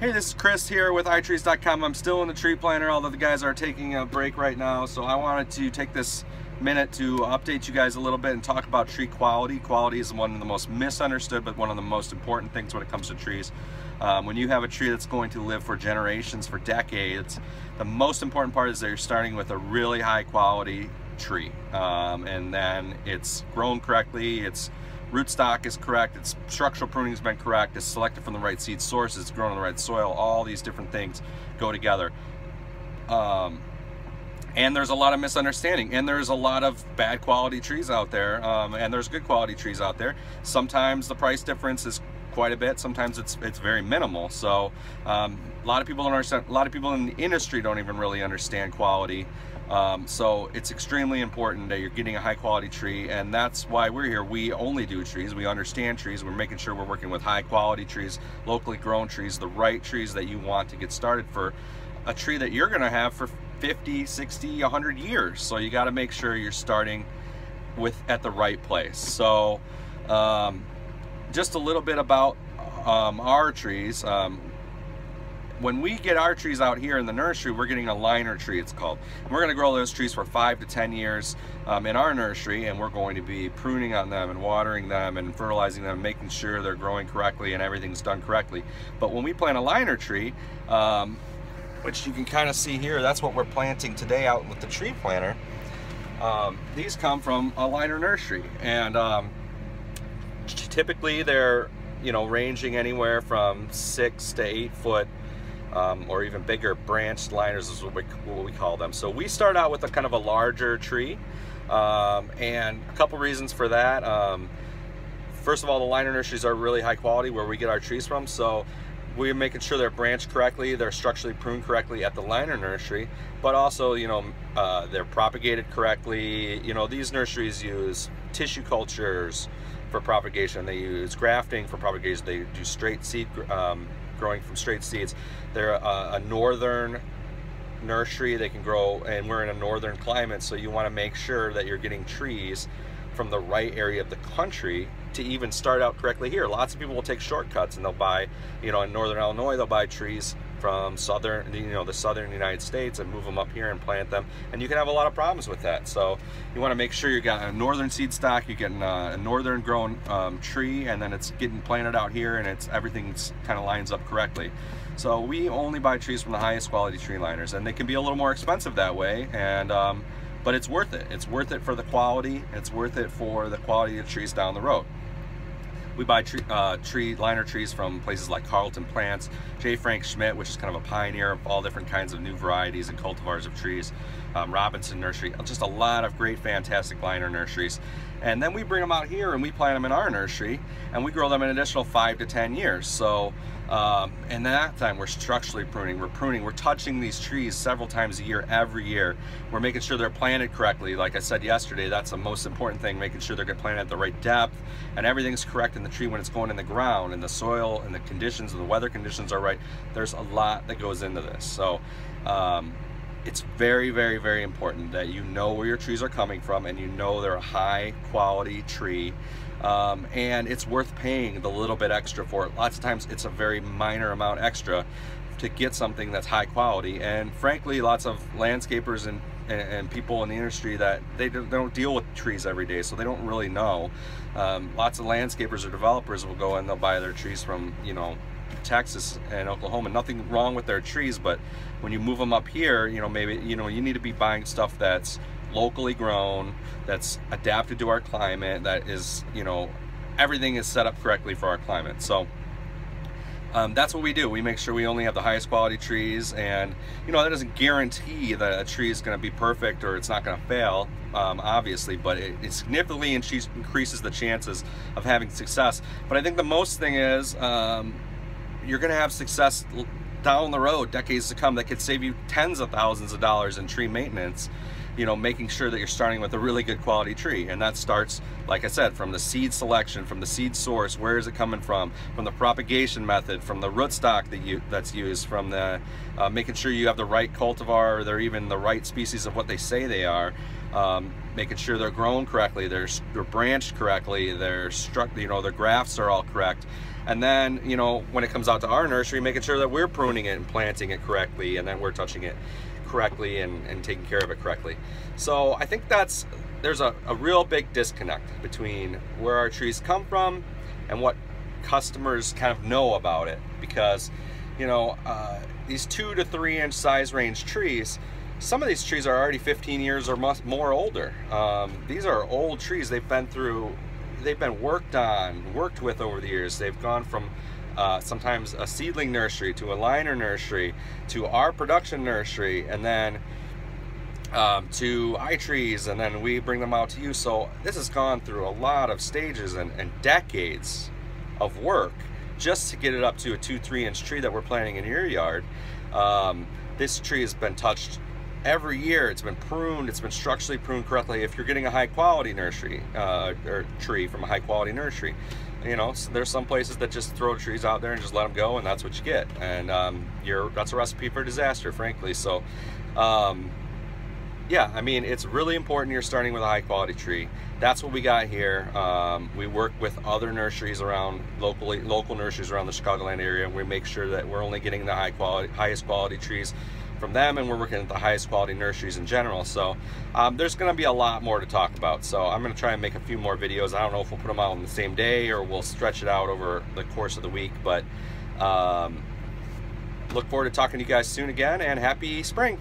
Hey, this is Chris here with iTrees.com. I'm still in the tree planter, although the guys are taking a break right now. So I wanted to take this minute to update you guys a little bit and talk about tree quality. Quality is one of the most misunderstood, but one of the most important things when it comes to trees. When you have a tree that's going to live for generations, for decades, the most important part is that you're starting with a really high quality tree. And then it's grown correctly, its rootstock is correct, its structural pruning has been correct, it's selected from the right seed source, it's grown in the right soil. All these different things go together. And there's a lot of misunderstanding, and there's a lot of bad quality trees out there, and there's good quality trees out there. Sometimes the price difference is quite a bit, sometimes it's very minimal. So a lot of people don't understand, a lot of people in the industry don't even really understand quality. So it's extremely important that you're getting a high quality tree, and that's why we're here. We only do trees, we understand trees, we're making sure we're working with high quality trees, locally grown trees, the right trees that you want to get started for a tree that you're gonna have for 50, 60, 100 years. So you gotta make sure you're starting at the right place. So just a little bit about our trees. When we get our trees out here in the nursery, we're getting a liner tree, it's called. And we're gonna grow those trees for 5 to 10 years in our nursery, and we're going to be pruning on them and watering them and fertilizing them, making sure they're growing correctly and everything's done correctly. But when we plant a liner tree, which you can kind of see here, that's what we're planting today out with the tree planter. These come from a liner nursery, and typically they're, you know, ranging anywhere from 6 to 8 foot or even bigger branched liners is what we call them. So we start out with a kind of a larger tree, and a couple reasons for that. First of all, the liner nurseries are really high quality where we get our trees from, so we're making sure they're branched correctly, they're structurally pruned correctly at the liner nursery, but also, you know, they're propagated correctly. You know, these nurseries use tissue cultures for propagation, they use grafting for propagation, they do straight seed growing from straight seeds. They're a northern nursery, they can grow, and we're in a northern climate, so you want to make sure that you're getting trees from the right area of the country to even start out correctly here. Lots of people will take shortcuts and they'll buy, you know, in northern Illinois, they'll buy trees from southern, you know, the southern United States and move them up here and plant them, and you can have a lot of problems with that. So you want to make sure you got a northern seed stock, you're getting a northern grown tree, and then it's getting planted out here, and everything's kind of lines up correctly. So we only buy trees from the highest quality tree liners, and they can be a little more expensive that way, and but it's worth it. It's worth it for the quality, it's worth it for the quality of trees down the road. We buy liner trees from places like Carlton Plants, J. Frank Schmidt, which is kind of a pioneer of all different kinds of new varieties and cultivars of trees, Robinson Nursery, just a lot of great, fantastic liner nurseries. And then we bring them out here and we plant them in our nursery, and we grow them an additional 5 to 10 years. So, and that time we're structurally pruning, we're touching these trees several times a year, every year. We're making sure they're planted correctly. Like I said yesterday, that's the most important thing, making sure they're getting planted at the right depth, and everything's correct in the tree when it's going in the ground, and the soil and the conditions and the weather conditions are right. There's a lot that goes into this. So it's very, very, very important that you know where your trees are coming from, and you know they're a high quality tree, and it's worth paying the little bit extra for it. Lots of times it's a very minor amount extra to get something that's high quality, and frankly lots of landscapers and people in the industry that they don't deal with trees every day, so they don't really know. Lots of landscapers or developers will go and they'll buy their trees from, you know, Texas and Oklahoma. Nothing wrong with their trees, but when you move them up here, you know, maybe, you know, you need to be buying stuff that's locally grown, that's adapted to our climate, that is, you know, everything is set up correctly for our climate. So that's what we do. We make sure we only have the highest quality trees, and you know, that doesn't guarantee that a tree is going to be perfect or it's not going to fail, obviously, but it significantly increases the chances of having success. But I think the most thing is you're going to have success down the road, decades to come, that could save you tens of thousands of dollars in tree maintenance, you know, making sure that you're starting with a really good quality tree. And that starts, like I said, from the seed selection, from the seed source, where is it coming from the propagation method, from the rootstock that's used, from the making sure you have the right cultivar, or they're even the right species of what they say they are. making sure they're grown correctly, they're branched correctly, they're their grafts are all correct. And then, when it comes out to our nursery, making sure that we're pruning it and planting it correctly, and then we're touching it correctly and taking care of it correctly. So I think there's a real big disconnect between where our trees come from and what customers kind of know about it, because these 2 to 3 inch size range trees, some of these trees are already 15 years or more older. These are old trees. They've been worked with over the years. They've gone from sometimes a seedling nursery to a liner nursery to our production nursery, and then to iTrees, and then we bring them out to you. So this has gone through a lot of stages and decades of work just to get it up to a 2-3 inch tree that we're planting in your yard. This tree has been touched every year. It's been pruned, it's been structurally pruned correctly. If you're getting a high quality nursery or tree from a high quality nursery, there's some places that just throw trees out there and just let them go, and that's what you get. And that's a recipe for disaster, frankly. So yeah, I mean, it's really important you're starting with a high quality tree. That's what we got here. We work with other nurseries around, local nurseries around the Chicagoland area, and we make sure that we're only getting the highest quality trees from them, and we're working at the highest quality nurseries in general. So there's going to be a lot more to talk about. So I'm going to try and make a few more videos. I don't know if we'll put them out on the same day or we'll stretch it out over the course of the week, but look forward to talking to you guys soon again, and happy spring.